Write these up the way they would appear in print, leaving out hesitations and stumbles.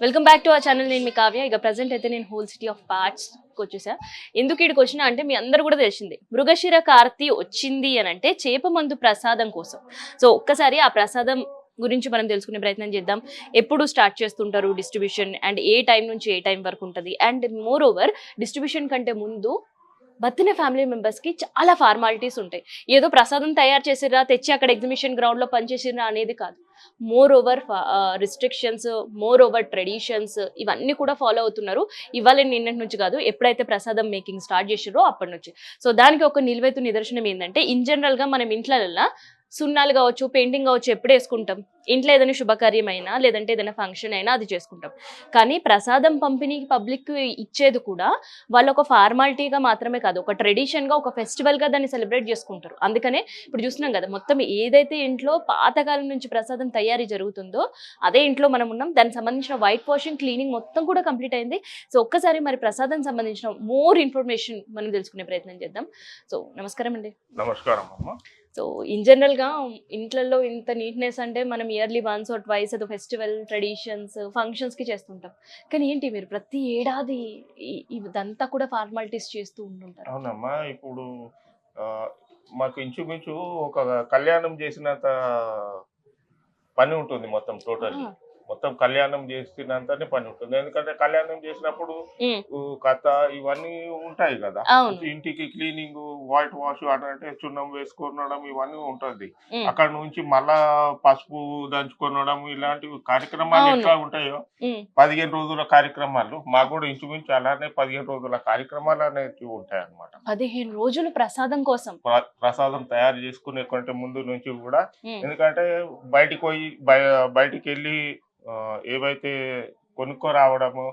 Welcome back to our channel. నేను మీ కావ్య. ఇక present అయితే నేను హోల్ సిటీ ఆఫ్ పార్ట్స్ వచ్చేసా. ఎందుకు ఇక్కడికి వచ్చినా అంటే మీ అందరూ కూడా తెలిసింది, మృగశిర కార్తీ వచ్చింది అని అంటే చేప మందు ప్రసాదం కోసం. సో ఒక్కసారి ఆ ప్రసాదం గురించి మనం తెలుసుకునే ప్రయత్నం చేద్దాం. ఎప్పుడు స్టార్ట్ చేస్తుంటారు డిస్ట్రిబ్యూషన్, అండ్ ఏ టైం నుంచి ఏ టైం వరకు ఉంటుంది, అండ్ మోర్ ఓవర్ డిస్ట్రిబ్యూషన్ కంటే ముందు బతిన ఫ్యామిలీ మెంబర్స్ కి చాలా ఫార్మాలిటీస్ ఉంటాయి. ఏదో ప్రసాదం తయారు చేసిరా, తెచ్చి అక్కడ ఎగ్జిబిషన్ గ్రౌండ్ లో పనిచేసిరా అనేది కాదు. More over restrictions, more over traditions, ఇవన్నీ కూడా ఫాలో అవుతున్నారు. ఇవాళ నిన్నటి నుంచి కాదు, ఎప్పుడైతే ప్రసాదం మేకింగ్ స్టార్ట్ చేసిరో అప్పటి నుంచి. సో దానికి ఒక నిలువెత్తు నిదర్శనం ఏంటంటే, ఇన్ జనరల్ గా మనం ఇంట్లల్లో సున్నాలు కావచ్చు, పెయింటింగ్ కావచ్చు ఎప్పుడు వేసుకుంటాం? ఇంట్లో ఏదైనా శుభకార్యమైనా లేదంటే ఏదైనా ఫంక్షన్ అయినా అది చేసుకుంటాం. కానీ ప్రసాదం పంపిణీకి పబ్లిక్ ఇచ్చేది కూడా వాళ్ళు ఒక ఫార్మాలిటీగా మాత్రమే కాదు, ఒక ట్రెడిషన్గా, ఒక ఫెస్టివల్గా దాన్ని సెలబ్రేట్ చేసుకుంటారు. అందుకనే ఇప్పుడు చూస్తున్నాం కదా, మొత్తం ఏదైతే ఇంట్లో పాతకాలం నుంచి ప్రసాదం తయారీ జరుగుతుందో అదే ఇంట్లో మనం ఉన్నాం. దానికి సంబంధించిన వైట్ వాషింగ్, క్లీనింగ్ మొత్తం కూడా కంప్లీట్ అయింది. సో ఒక్కసారి మరి ప్రసాదం సంబంధించిన మోర్ ఇన్ఫర్మేషన్ మనం తెలుసుకునే ప్రయత్నం చేద్దాం. సో నమస్కారం అండి. నమస్కారం అమ్మ. సో ఇన్ జనరల్గా ఇంట్లలో ఇంత నీట్నెస్ అంటే మనం ఇయర్లీ వన్స్ ఆర్ ట్వైస్ ఏదో ఫెస్టివల్, ట్రెడిషన్స్, ఫంక్షన్స్కి చేస్తుంటాం. కానీ ఏంటి మీరు ప్రతి ఏడాది ఇదంతా కూడా ఫార్మాలిటీస్ చేస్తూ ఉంటుంటారు? అవునమ్మా, ఇప్పుడు మాకు ఇంచుమించు ఒక కళ్యాణం చేసినంత పని ఉంటుంది. మొత్తం కళ్యాణం చేసినంతనే పని ఉంటుంది. ఎందుకంటే కళ్యాణం చేసినప్పుడు కథ ఇవన్నీ ఉంటాయి కదా. ఇంటికి క్లీనింగ్, వైట్ వాష్ అంటే చున్నం వేసుకొనడం ఇవన్నీ ఉంటుంది. అక్కడ నుంచి మళ్ళా పసుపు దంచుకొనడం, ఇలాంటి కార్యక్రమాలు ఎట్లా ఉంటాయో 15 రోజుల కార్యక్రమాలు మాకు కూడా ఇంచుమించు అలానే 15 రోజుల కార్యక్రమాలు అనేవి ఉంటాయి అన్నమాట. 15 రోజులు ప్రసాదం కోసం ప్రసాదం తయారు చేసుకునే కంటే ముందు నుంచి కూడా. ఎందుకంటే బయటికి వెళ్ళి ఏవైతే కొనుక్కో రావడము,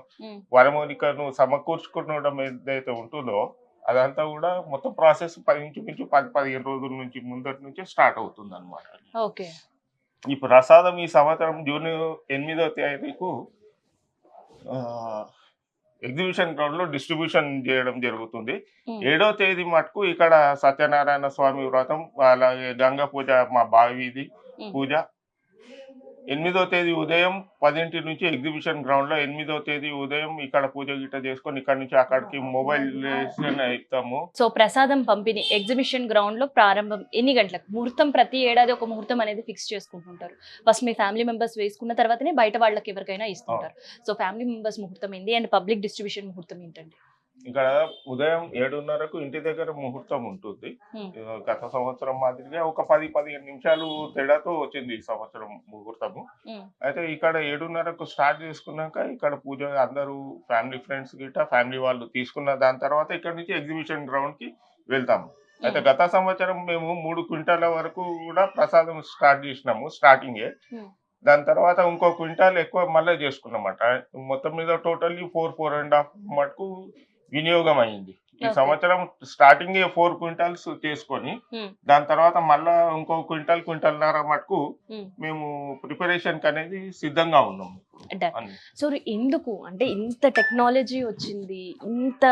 వరమూలికను సమకూర్చుకోవడం ఏదైతే ఉంటుందో అదంతా కూడా మొత్తం ప్రాసెస్ ఇంచుమించు 10-15 రోజుల నుంచి ముందటి నుంచి స్టార్ట్ అవుతుంది అనమాట. ఈ ప్రసాదం ఈ సంవత్సరం జూన్ 8వ తేదీకు ఎగ్జిబిషన్ గ్రౌండ్ లో డిస్ట్రిబ్యూషన్ చేయడం జరుగుతుంది. 7వ తేదీ మటుకు ఇక్కడ సత్యనారాయణ స్వామి వ్రతం, అలాగే గంగా పూజ, మా బావిది పూజ. 8వ తేదీ ఉదయం 10 నుంచి ఎగ్జిబిషన్ గ్రౌండ్ లో, 8వ తేదీ ఉదయం ఇక్కడ పూజ గిట్ట చేసుకొని ఇక్కడ నుంచి అక్కడికి మొబైల్ ఇస్తాము. సో ప్రసాదం పంపిణీ ఎగ్జిబిషన్ గ్రౌండ్ లో ప్రారంభం ఎన్ని గంటలకు? ముహూర్తం ప్రతి ఏడాది ఒక ముహూర్తం అనేది ఫిక్స్ చేసుకుంటుంటారు. ఫస్ట్ మీ ఫ్యామిలీ మెంబర్స్ వేసుకున్న తర్వాతనే బయట వాళ్ళకి ఎవరికైనా ఇస్తుంటారు. సో ఫ్యామిలీ మెంబర్స్ ముహూర్తం ఏంది, అండ్ పబ్లిక్ డిస్ట్రిబ్యూషన్ ముహూర్తం ఏంటండి? ఇక్కడ ఉదయం 7:30కు ఇంటి దగ్గర ముహూర్తం ఉంటుంది. గత సంవత్సరం మాదిరిగా ఒక 10-15 నిమిషాలు తేడాతో వచ్చింది ఈ సంవత్సరం ముహూర్తము. అయితే ఇక్కడ 7:30కు స్టార్ట్ చేసుకున్నాక ఇక్కడ పూజ అందరూ ఫ్యామిలీ ఫ్రెండ్స్ గిట్ట ఫ్యామిలీ వాళ్ళు తీసుకున్న దాని తర్వాత ఇక్కడ నుంచి ఎగ్జిబిషన్ గ్రౌండ్ కి వెళ్తాము. అయితే గత సంవత్సరం మేము 3 క్వింటాల వరకు కూడా ప్రసాదం స్టార్ట్ చేసినాము స్టార్టింగే. దాని తర్వాత ఇంకో క్వింటాల్ ఎక్కువ మళ్ళీ చేసుకున్నమాట. మొత్తం మీద టోటల్లీ 4.5 మటుకు వినియోగం అయింది. ఈ సంవత్సరం స్టార్టింగ్ 4 క్వింటాల్స్ చేసుకొని దాని తర్వాత మళ్ళా ఇంకో క్వింటాల్న్నర మటుకు మేము ప్రిపరేషన్ అనేది సిద్ధంగా ఉన్నాం. సో ఎందుకు అంటే ఇంత టెక్నాలజీ వచ్చింది, ఇంత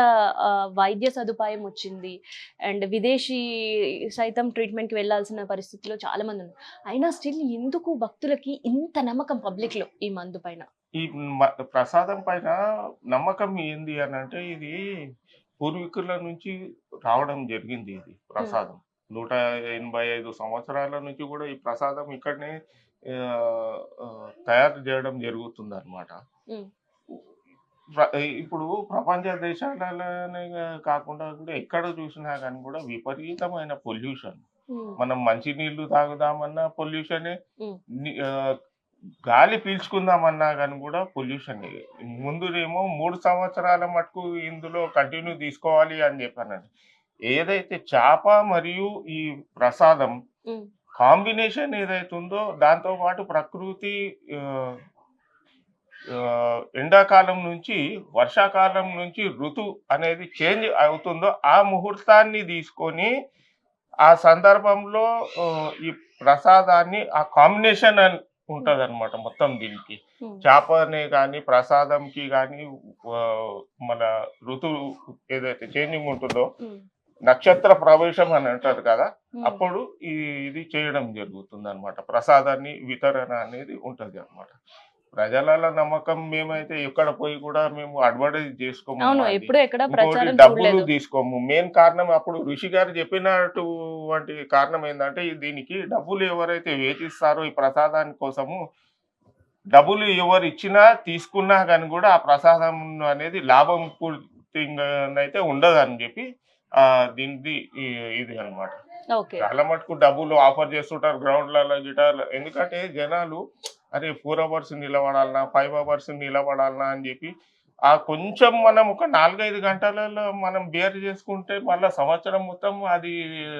వైద్య సదుపాయం వచ్చింది, అండ్ విదేశీ సైతం ట్రీట్మెంట్కి వెళ్ళాల్సిన పరిస్థితిలో చాలా మంది ఉన్నారు. అయినా స్టిల్ ఎందుకు భక్తులకి ఇంత నమ్మకం పబ్లిక్ లో ఈ మందు పైన, ఈ ప్రసాదం పైన నమ్మకం ఏంది అని అంటే, ఇది పూర్వీకుల నుంచి రావడం జరిగింది. ఇది ప్రసాదం 185 సంవత్సరాల నుంచి కూడా ఈ ప్రసాదం ఇక్కడనే తయారు చేయడం జరుగుతుంది అనమాట. ఇప్పుడు ప్రపంచ దేశాలనే కాకుండా కూడా ఎక్కడ చూసినా కానీ కూడా విపరీతమైన పొల్యూషన్. మనం మంచినీళ్లు తాగుదామన్నా పొల్యూషనే, గాలి పీల్చుకుందామన్నా కానీ కూడా పొల్యూషన్. ముందునేమో 3 సంవత్సరాల మటుకు ఇందులో కంటిన్యూ తీసుకోవాలి అని చెప్పాను. ఏదైతే చేప మరియు ఈ ప్రసాదం కాంబినేషన్ ఏదైతే ఉందో, దాంతో పాటు ప్రకృతి ఎండాకాలం నుంచి వర్షాకాలం నుంచి ఋతు అనేది చేంజ్ అవుతుందో ఆ ముహూర్తాన్ని తీసుకొని ఆ సందర్భంలో ఈ ప్రసాదాన్ని ఆ కాంబినేషన్ ఉంటది అనమాట. మొత్తం దీనికి చేపనే కానీ ప్రసాదంకి కానీ మన ఋతువు ఏదైతే చేంజింగ్ ఉంటుందో, నక్షత్ర ప్రవేశం అని అంటారు కదా, అప్పుడు ఇది చేయడం జరుగుతుంది అనమాట. ప్రసాదాన్ని వితరణ అనేది ఉంటది అనమాట. ప్రజల నమ్మకం మేమైతే ఎక్కడ పోయి కూడా మేము అడ్వర్టైజ్ చేసుకోము. అవును. మాది. ఎప్పుడు ఎక్కడ ఇంకోటి ప్రచారం డబ్బులు చూడలేదు. తీసుకోము. మెయిన్ కారణం అప్పుడు ఋషి గారు చెప్పినటువంటి కారణం ఏందంటే దీనికి డబ్బులు ఎవరైతే వేచిస్తారో ఈ ప్రసాదాని కోసము, డబ్బులు ఎవరు ఇచ్చినా తీసుకున్నా కానీ కూడా ఆ ప్రసాదం అనేది లాభం పూర్తిగానైతే ఉండదని చెప్పి దీనిది ఇది అన్నమాట. ఓకే. చాలా మటుకు డబ్బులు ఆఫర్ చేస్తుంటారు గ్రౌండ్లలో గిటార్లు. ఎందుకంటే జనాలు అరే 4 అవర్స్ నిలబడాలనా 5 అవర్స్ నిలబడాలనా అని చెప్పి కొంచెం మనం ఒక 4-5 గంటలలో మనం బేర్ చేసుకుంటే మళ్ళీ సంవత్సరం మొత్తం అది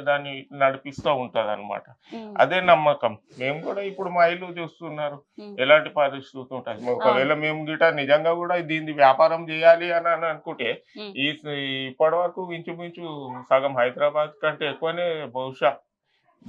దాన్ని నడిపిస్తూ ఉంటది అనమాట. హ్మ్. అదే నమ్మకం. మేము కూడా ఇప్పుడు మా ఇల్లు చూస్తున్నారు హ్మ్. ఎలాంటి పరిస్థితి ఉంటుంది. ఒకవేళ మేము గిట నిజంగా కూడా దీన్ని వ్యాపారం చేయాలి అని అనుకుంటే హ్మ్. ఇప్పటి వరకు ఇంచుమించు సగం హైదరాబాద్ కంటే ఎక్కువనే బహుశా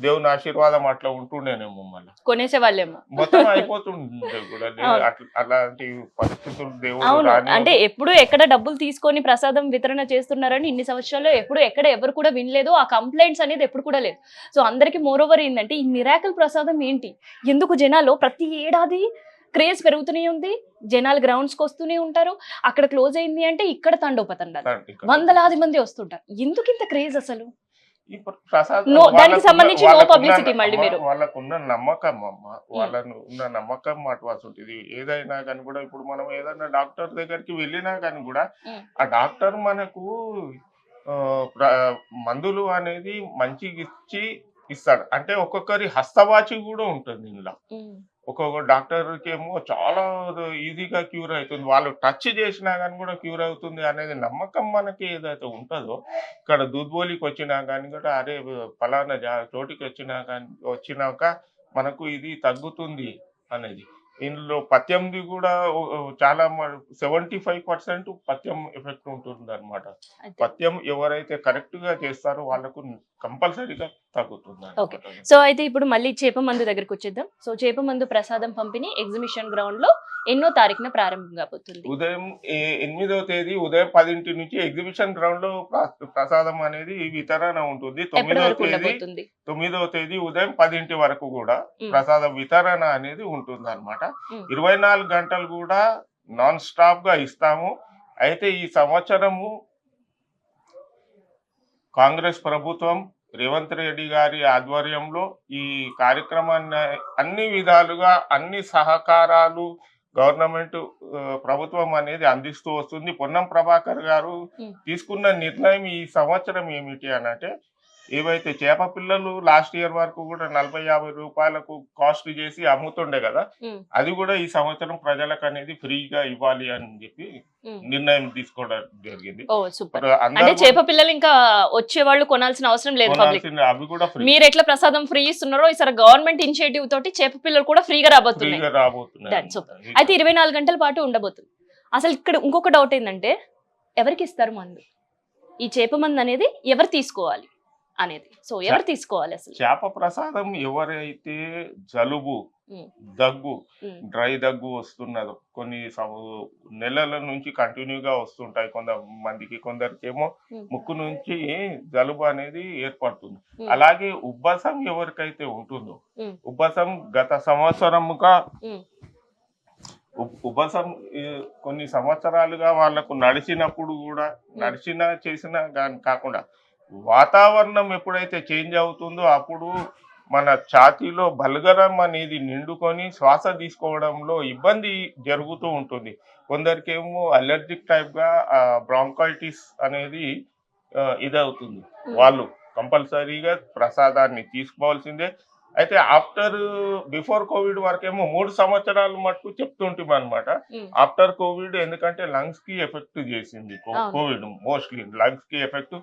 దేవుని ఆశీర్వాదం అట్లా ఉంటుండేనేమో మళ్ళీ కొనేసేవాళ్ళేమో. మొత్తం అయిపోతుండే కూడా. అవును. అలాంటి పరిస్థితులు దేవుడు అవును. అంటే రానివ్వడు. ఎప్పుడు ఎక్కడ డబ్బులు తీసుకొని ప్రసాదం వితరణ చేస్తున్నారని ఇన్ని సంవత్సరాల్లో ఎప్పుడు ఎక్కడ ఎవరు కూడా వినలేదు. ఆ కంప్లైంట్స్ అనేది ఎప్పుడు కూడా లేదు. సో అందరికి మోర్ ఓవర్ ఏందంటే ఈ మిరాకిల్ ప్రసాదం ఏంటి? ఎందుకు జనాల్లో ప్రతి ఏడాది క్రేజ్ పెరుగుతూనే ఉంది. జనాలు గ్రౌండ్స్‌కి వస్తూనే ఉంటారు. అక్కడ క్లోజ్ అయింది అంటే ఇక్కడ తండోపతండాలు. ఇక్కడ వందలాది మంది వస్తుంటారు. ఎందుకు ఇంత క్రేజ్ అసలు? ఈ ప్రసాదం నో, దానికి వాళ్ళకున్న సంబంధించి నో వాళ్ళకున్న పబ్లిసిటీ మళ్ళీ మీరు. వాళ్ళకున్న నమ్మకం అమ్మ. వాళ్ళను ఉన్న నమ్మకం అటువంటిది. ఏదైనా కానీ కూడా ఇప్పుడు మనం ఏదైనా డాక్టర్ దగ్గరికి వెళ్ళినా కానీ కూడా ఆ డాక్టర్ మనకు మందులు అనేది మంచిగా ఇస్తాడు. అంటే ఒక్కొక్కరి హస్తవాచి కూడా ఉంటుంది ఇందులో. ఒక్కొక్క డాక్టర్కి ఏమో చాలా ఈజీగా క్యూర్ అవుతుంది. వాళ్ళు టచ్ చేసినా కానీ కూడా క్యూర్ అవుతుంది అనేది నమ్మకం మనకి ఏదైతే ఉంటుందో, ఇక్కడ దూద్బోలికి వచ్చినా కానీ కూడా అరే ఫలానా చోటికి వచ్చినాక మనకు ఇది తగ్గుతుంది అనేది. ఇందులో పథ్యంది కూడా చాలా 75% పథ్యం ఎఫెక్ట్ ఉంటుంది అనమాట. పథ్యం ఎవరైతే కరెక్ట్ గా చేస్తారో వాళ్ళకు కంపల్సరీగా తగ్గుతుంది. ఓకే. సో అయితే ఇప్పుడు మళ్ళీ చేప మందు దగ్గరకు వచ్చేద్దాం. సో చేప మందు ప్రసాదం పంపిణీ ఎగ్జిబిషన్ గ్రౌండ్ లో ఎన్నో తారీఖున ప్రారంభం కాబోతుంది? ఉదయం 8వ తేదీ ఉదయం 10 నుంచి ఎగ్జిబిషన్ గ్రౌండ్ లో ప్రసాదం అనేది వితరణ ఉంటుంది. 9వ తేదీ ఉదయం 10 వరకు కూడా ప్రసాద వితరణ అనేది ఉంటుంది అనమాట. 24 గంటలు కూడా నాన్ స్టాప్ గా ఇస్తాము. అయితే ఈ సంవత్సరము కాంగ్రెస్ ప్రభుత్వం రేవంత్ రెడ్డి గారి ఆధ్వర్యంలో ఈ కార్యక్రమాన్ని అన్ని విధాలుగా అన్ని సహకారాలు గవర్నమెంట్ ప్రభుత్వం అనేది అందిస్తూ వస్తుంది. పొన్నం ప్రభాకర్ గారు తీసుకున్న నిర్ణయం ఈ సంవత్సరం ఏమిటి అనంటే, ఏవైతే చేప పిల్లలు లాస్ట్ ఇయర్ వరకు కూడా 40-50 రూపాయలకు కాస్ట్ చేసి అమ్ముతుండే కదా, అది కూడా ఈ సంవత్సరం ప్రజలకు అనేది ఫ్రీగా ఇవ్వాలి అని చెప్పి నిర్ణయం తీసుకోవడం జరిగింది. అంటే చేప పిల్లలు ఇంకా వచ్చే వాళ్ళు కొనాల్సిన అవసరం లేదు. అవి కూడా మీరు ఎట్లా ప్రసాదం ఫ్రీ ఇస్తున్నారో ఈసారి గవర్నమెంట్ ఇనిషియేటివ్ తోటి చేప పిల్లలు కూడా ఫ్రీగా రాబోతున్నాయి. అయితే 24 గంటల పాటు ఉండబోతుంది. అసలు ఇక్కడ ఇంకొక డౌట్ ఏంటంటే, ఎవరికి ఇస్తారు మందు? ఈ చేప మందు అనేది ఎవరు తీసుకోవాలి అనేది. సో ఎవరు తీసుకోవాలి అసలు? చేప ప్రసాదం ఎవరైతే జలుబు, దగ్గు, డ్రై దగ్గు వస్తున్నదో, కొన్ని నెలల నుంచి కంటిన్యూగా వస్తుంటాయి కొంతమందికి, కొందరికేమో ముక్కు నుంచి జలుబు అనేది ఏర్పడుతుంది. అలాగే ఉబ్బసం ఎవరికైతే ఉంటుందో, ఉబ్బసం గత సంవత్సరముగా ఉబ్బసం కొన్ని సంవత్సరాలుగా వాళ్ళకు నడిచినప్పుడు కూడా చేసినా కాకుండా వాతావరణం ఎప్పుడైతే చేంజ్ అవుతుందో అప్పుడు మన ఛాతీలో బల్గరం అనేది నిండుకొని శ్వాస తీసుకోవడంలో ఇబ్బంది జరుగుతూ ఉంటుంది. కొందరికేమో అలర్జిక్ టైప్గా బ్రాంకైటిస్ అనేది ఇదవుతుంది. వాళ్ళు కంపల్సరీగా ప్రసాదాన్ని తీసుకోవాల్సిందే. అయితే బిఫోర్ కోవిడ్ వరకేమో 3 సంవత్సరాలు మటుకు చెప్తుంటాం అనమాట. ఆఫ్టర్ కోవిడ్ ఎందుకంటే లంగ్స్ కి ఎఫెక్ట్ చేసింది కోవిడ్, మోస్ట్లీ లంగ్స్ కి ఎఫెక్ట్.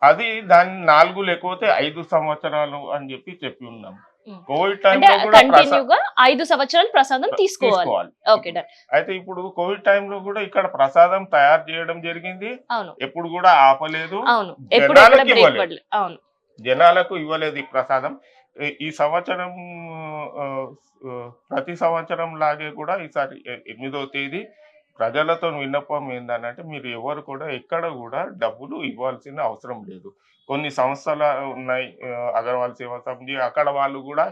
అది దాన్ని 4 లేకపోతే 5 సంవత్సరాలు అని చెప్పి ఉన్నాం. కోవిడ్ టైంలో కూడా 5 సంవత్సరాలు ప్రసాదం తీసుకోవాలి. అయితే ఇప్పుడు కోవిడ్ టైంలో కూడా ఇక్కడ ప్రసాదం తయారు చేయడం జరిగింది. ఎప్పుడు కూడా ఆపలేదు, జనాలకు ఇవ్వలేదు ఈ ప్రసాదం. ఈ సంవత్సరం ప్రతి సంవత్సరం లాగే కూడా ఈసారి 8వ తేదీ ప్రజలతో విన్నపం ఏందనంటే, మీరు ఎవరు కూడా ఎక్కడ కూడా డబ్బులు ఇవ్వాల్సిన అవసరం లేదు. కొన్ని సంస్థలు ఉన్నాయి, అగర్వాల్ సేవా సమితి, అక్కడ వాళ్ళు కూడా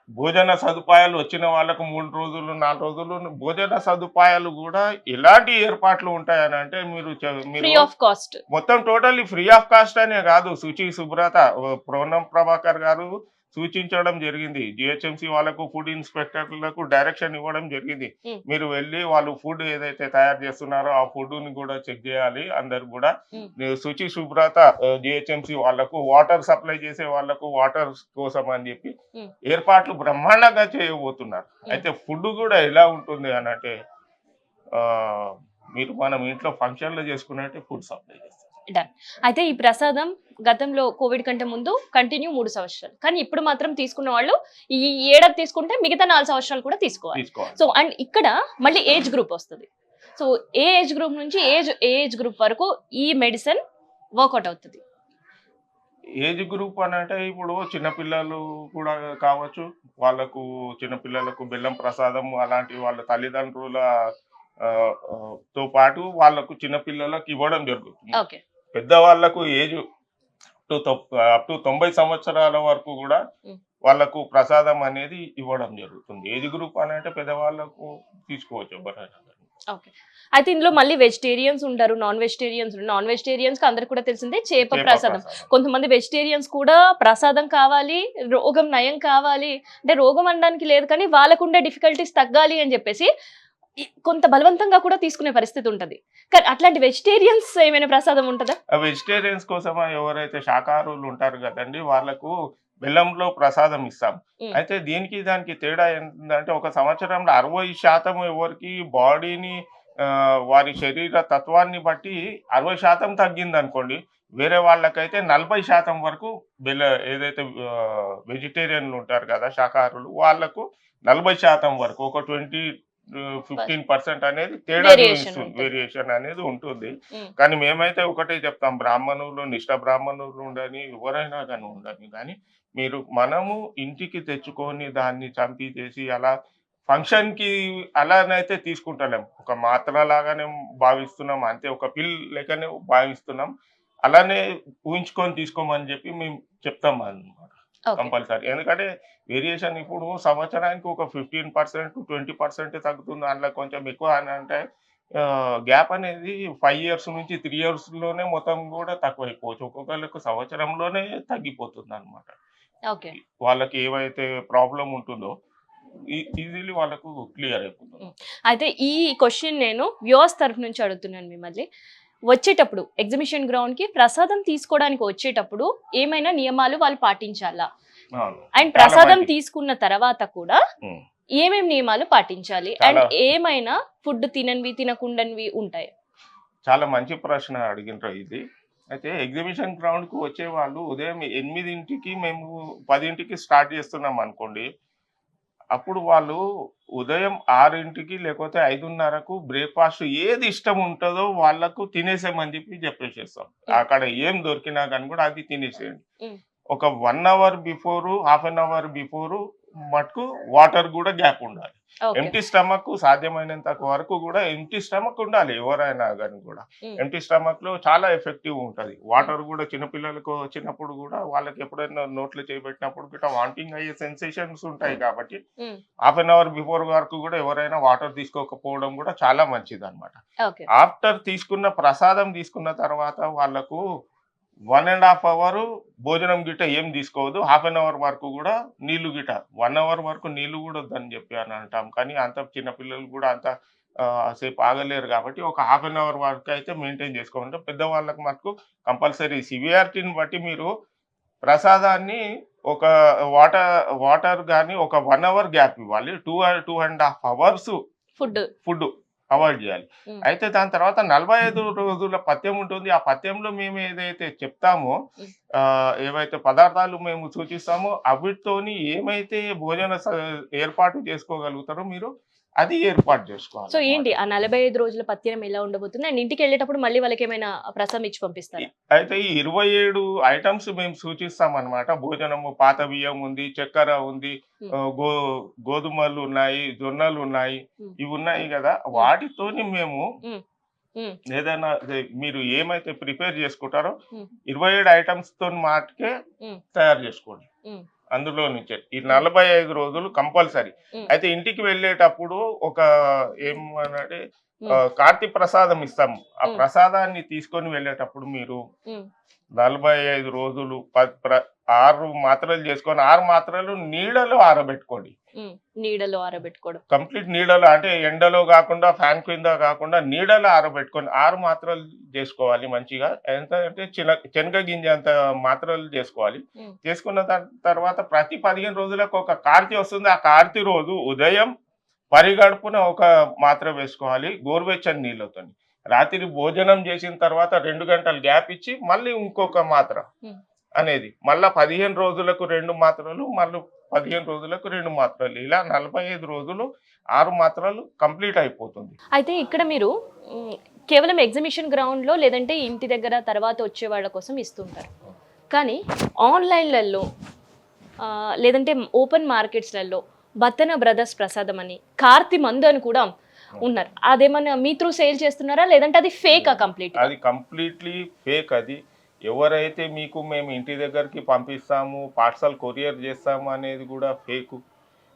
భోజన సదుపాయాలు వచ్చిన వాళ్ళకు 3 రోజులు 4 రోజులు భోజన సదుపాయాలు కూడా ఎలాంటి ఏర్పాట్లు ఉంటాయని అంటే ఫ్రీ మీరు ఆఫ్ కాస్ట్. మొత్తం టోటల్లీ ఫ్రీ ఆఫ్ కాస్ట్ అనే కాదు, శుచి శుభ్రత ప్రోనం ప్రభాకర్ గారు సూచించడం జరిగింది. జిహెచ్ఎంసి వాళ్ళకు ఫుడ్ ఇన్స్పెక్టర్లకు డైరెక్షన్ ఇవ్వడం జరిగింది. ఉమ్, మీరు వెళ్ళి వాళ్ళు ఫుడ్ ఏదైతే తయారు చేస్తున్నారో ఆ ఫుడ్ ని కూడా చెక్ చేయాలి. అందరు కూడా ఉమ్, శుచి శుభ్రత జిహెచ్ఎంసి వాళ్ళకు వాటర్ సప్లై చేసే వాళ్ళకు వాటర్ కోసం అని చెప్పి ఉమ్, ఏర్పాట్లు బ్రహ్మాండంగా చేయబోతున్నారు. అయితే ఫుడ్ కూడా ఎలా ఉంటుంది అని అంటే ఆ, మనం ఇంట్లో ఫంక్షన్లు చేసుకున్నట్టే ఫుడ్ సప్లై చేస్తారు. డన్. అయితే ఈ ప్రసాదం గతంలో కోవిడ్ కంటే ముందు కంటిన్యూ 3 సంవత్సరాలు, కానీ ఇప్పుడు మాత్రం తీసుకున్న వాళ్ళు ఈ ఏడాది తీసుకుంటే మిగతా 4 సంవత్సరాలు కూడా తీసుకోవాలి. తీసుకోవాలి. సో అండ్ ఇక్కడ మళ్ళీ ఏజ్ గ్రూప్ వస్తుంది. సో ఏ ఏజ్ గ్రూప్ నుంచి ఏజ్ గ్రూప్ వరకు ఈ మెడిసిన్ వర్కౌట్ అవుతుంది? ఏజ్ గ్రూప్ అని అంటే ఇప్పుడు చిన్నపిల్లలు కూడా కావచ్చు, వాళ్ళకు చిన్నపిల్లలకు బెల్లం ప్రసాదం అలాంటి వాళ్ళ తల్లిదండ్రుల ఆ, ఆ, తో పాటు వాళ్ళకు చిన్నపిల్లలకు ఇవ్వడం జరుగుతుంది. ఓకే. పెద్దవాళ్లకు ఏజ్ అప్ టు 90 సంవత్సరాల వరకు కూడా ఉమ్. వాళ్ళకు ప్రసాదం అనేది ఇవ్వడం జరుగుతుంది. ఏజ్ గ్రూప్ అని అంటే పెద్దవాళ్ళకు తీసుకోవచ్చు ఎవరైనా. ఓకే. అయితే ఇందులో మళ్ళీ వెజిటేరియన్స్ ఉంటారు, నాన్ వెజిటేరియన్స్ కి అందరికి కూడా తెలిసిందే చేప ప్రసాదం. కొంతమంది వెజిటేరియన్స్ కూడా ప్రసాదం కావాలి, రోగం నయం కావాలి అంటే రోగం అనడానికి లేదు కానీ వాళ్ళకుండే డిఫికల్టీస్ తగ్గాలి అని చెప్పేసి కొంత బలవంతంగా కూడా తీసుకునే పరిస్థితి ఉంటది. కానీ అట్లాంటి వెజిటేరియన్స్ ఏమైనా ప్రసాదం ఉంటుందా? వెజిటేరియన్స్ కోసం ఎవరైతే శాకాహారులు ఉంటారు కదండి, వాళ్ళకు బెల్లంలో ప్రసాదం ఇస్తాం. అయితే దానికి తేడా ఏంటంటే ఒక సంవత్సరంలో 60% ఎవరికి బాడీని వారి శరీర తత్వాన్ని బట్టి 60% తగ్గింది అనుకోండి, వేరే వాళ్ళకైతే 40% వరకు ఏదైతే వెజిటేరియన్లు ఉంటారు కదా శాకాహారులు, వాళ్ళకు 40% వరకు ఒక 15% అనేది తేడా వేరియేషన్ అనేది ఉంటుంది. కానీ మేమైతే ఒకటే చెప్తాం, బ్రాహ్మణులు నిష్ఠ బ్రాహ్మణులు ఉండని ఎవరైనా కానీ ఉండని కానీ మనము ఇంటికి తెచ్చుకొని దాన్ని చంపి చేసి అలా ఫంక్షన్ కి అలానైతే తీసుకుంటలేం, ఒక మాత్ర లాగానే భావిస్తున్నాం అంతే, ఒక పిల్ లెక్కనే భావిస్తున్నాం. అలానే ఊహించుకొని తీసుకోమని చెప్పి మేము చెప్తాం అన్నమాట కంపల్సరీ. ఎందుకంటే వేరియేషన్ ఇప్పుడు సంవత్సరానికి ఒక 15% 20% తగ్గుతుంది, అందులో కొంచెం ఎక్కువ అని అంటే గ్యాప్ అనేది 5 years నుంచి 3 years లోనే మొత్తం కూడా తక్కువైపోవచ్చు, ఒక్కొక్కరికి సంవత్సరంలోనే తగ్గిపోతుంది అనమాట. వాళ్ళకి ఏవైతే ప్రాబ్లం ఉంటుందో ఈజీలీ వాళ్ళకు క్లియర్ అయిపోతుంది. అయితే ఈ క్వశ్చన్ నేను వ్యూవర్స్ తరఫు నుంచి అడుగుతున్నాను మిమ్మల్ని. వచ్చేటప్పుడు ఎగ్జిబిషన్ గ్రౌండ్ కి ప్రసాదం తీసుకోవడానికి వచ్చేటప్పుడు ఏమైనా నియమాలు వాళ్ళు పాటించాలా? అండ్ ప్రసాదం తీసుకున్న తర్వాత కూడా ఏమేమి నియమాలు పాటించాలి? అండ్ ఏమైనా ఫుడ్ తినకుండానివి ఉంటాయి? చాలా మంచి ప్రశ్న అడిగినారు ఇది. అయితే ఎగ్జిబిషన్ గ్రౌండ్ కు వచ్చే వాళ్ళు ఉదయం 8కి మేము 10కి స్టార్ట్ చేస్తున్నాం అనుకోండి, అప్పుడు వాళ్ళు ఉదయం 6కి లేకపోతే 5:30కు బ్రేక్ఫాస్ట్ ఏది ఇష్టం ఉంటుందో వాళ్ళకు తినేసేమని చెప్పేసేస్తాం. అక్కడ ఏం దొరికినా కానీ కూడా అది తినేసేయండి. ఒక 1 hour before, half an hour before మటుకు వాటర్ కూడా గ్యాప్ ఉండాలి. ఎంటీ స్టమక్ సాధ్యమైనంత వరకు కూడా ఎంటీ స్టమక్ ఉండాలి ఎవరైనా కానీ కూడా. ఎంటీ స్టమక్ లో చాలా ఎఫెక్టివ్ ఉంటది. వాటర్ కూడా చిన్నపిల్లలకు వచ్చినప్పుడు కూడా వాళ్ళకి ఎప్పుడైనా నోట్లో చేయబెట్టినప్పుడు కూడా వామిటింగ్ అయ్యే సెన్సేషన్స్ ఉంటాయి కాబట్టి హాఫ్ అన్ అవర్ బిఫోర్ వరకు కూడా ఎవరైనా వాటర్ తీసుకోకపోవడం కూడా చాలా మంచిది అనమాట. ఆఫ్టర్ ప్రసాదం తీసుకున్న తర్వాత వాళ్ళకు 1.5 hour భోజనం గిట్ట ఏం తీసుకోవద్దు. హాఫ్ అన్ అవర్ వరకు కూడా నీళ్లు గిట్ట 1 hour వరకు నీళ్లు కూడా వద్దని చెప్పి అని అంటాం. కానీ అంత చిన్నపిల్లలు కూడా అంత సేపు ఆగలేరు కాబట్టి ఒక హాఫ్ అన్ అవర్ వరకు అయితే మెయింటైన్ చేసుకోవాలి. పెద్దవాళ్ళకి మటుకు కంపల్సరీ సివియారిటీని బట్టి మీరు ప్రసాదాన్ని ఒక వాటర్ కానీ ఒక 1 hour గ్యాప్ ఇవ్వాలి. 2.5 hours ఫుడ్ అవాయిడ్ చేయాలి. అయితే దాని తర్వాత 45 రోజుల పథ్యం ఉంటుంది. ఆ పథ్యంలో మేము ఏదైతే చెప్తామో, ఏవైతే పదార్థాలు మేము సూచిస్తామో అవిటితోని ఏమైతే భోజన ఏర్పాటు చేసుకోగలుగుతారో మీరు అది ఏర్పాటు చేసుకోవాలి. సో ఏంటి ఆ 45 రోజుల పథ్యం ఎలా ఉండబోతుంది? అండ్ ఇంటికి వెళ్ళేటప్పుడు మళ్ళీ వాళ్ళకి ఏమైనా ప్రసాదం ఇచ్చి పంపిస్తారు? అయితే ఈ 27 ఐటమ్స్ మేము సూచిస్తాం అనమాట. భోజనము పాత బియ్యం ఉంది, చక్కెర ఉంది, గోధుమలు ఉన్నాయి, జొన్నలు ఉన్నాయి, ఇవి ఉన్నాయి కదా, వాటితోని మేము ఏదైనా మీరు ఏమైతే ప్రిపేర్ చేసుకుంటారో 27 ఐటమ్స్ తో మాటకే తయారు చేసుకోండి. అందులో నుంచే ఈ 45 రోజులు కంపల్సరీ. అయితే ఇంటికి వెళ్ళేటప్పుడు ఒక ఏమనంటే కార్తీ ప్రసాదం ఇస్తాము. ఆ ప్రసాదాన్ని తీసుకొని వెళ్ళేటప్పుడు మీరు 45 రోజులు 6 మాత్రలు చేసుకొని 6 మాత్రలు నీడలో ఆరబెట్టుకోండి. నీడలో ఆరబెట్టుకోవడం, కంప్లీట్ నీడలో అంటే ఎండలో కాకుండా ఫ్యాన్ కింద కాకుండా నీడలో ఆరబెట్టుకొని 6 మాత్రలు చేసుకోవాలి మంచిగా. ఎంత అంటే శనగ గింజ అంత మాత్రలు చేసుకోవాలి. చేసుకున్న తర్వాత ప్రతి 15 రోజులకు ఒక కార్తీ వస్తుంది. ఆ కార్తీ రోజు ఉదయం పరిగడుపున ఒక మాత్ర వేసుకోవాలి గోరువెచ్చని నీళ్ళతో. రాత్రి భోజనం చేసిన తర్వాత 2 గంటలు గ్యాప్ ఇచ్చి మళ్ళీ ఇంకొక మాత్ర అనేది, మళ్ళా 15 రోజులకు 2 మాత్రలు, మళ్ళీ 15 రోజులకు 2 మాత్రలు, ఇలా 45 రోజులు 6 మాత్రలు కంప్లీట్ అయిపోతుంది. అయితే ఇక్కడ మీరు కేవలం ఎగ్జిబిషన్ గ్రౌండ్ లో లేదంటే ఇంటి దగ్గర తర్వాత వచ్చే వాళ్ళ కోసం ఇస్తుంటారు, కానీ ఆన్లైన్లలో లేదంటే ఓపెన్ మార్కెట్స్లలో బత్తన బ్రదర్స్ ప్రసాదం అని, కార్తి మందు అని కూడా ఉన్నారు. అదేమన్నా మీ త్రూ సేల్ చేస్తున్నారా లేదంటే అది ఫేక్? కంప్లీట్ అది కంప్లీట్లీ ఫేక్. అది ఎవరైతే మీకు మేము ఇంటి దగ్గరికి పంపిస్తాము, పార్సల్ కొరియర్ చేస్తాము అనేది కూడా ఫేక్.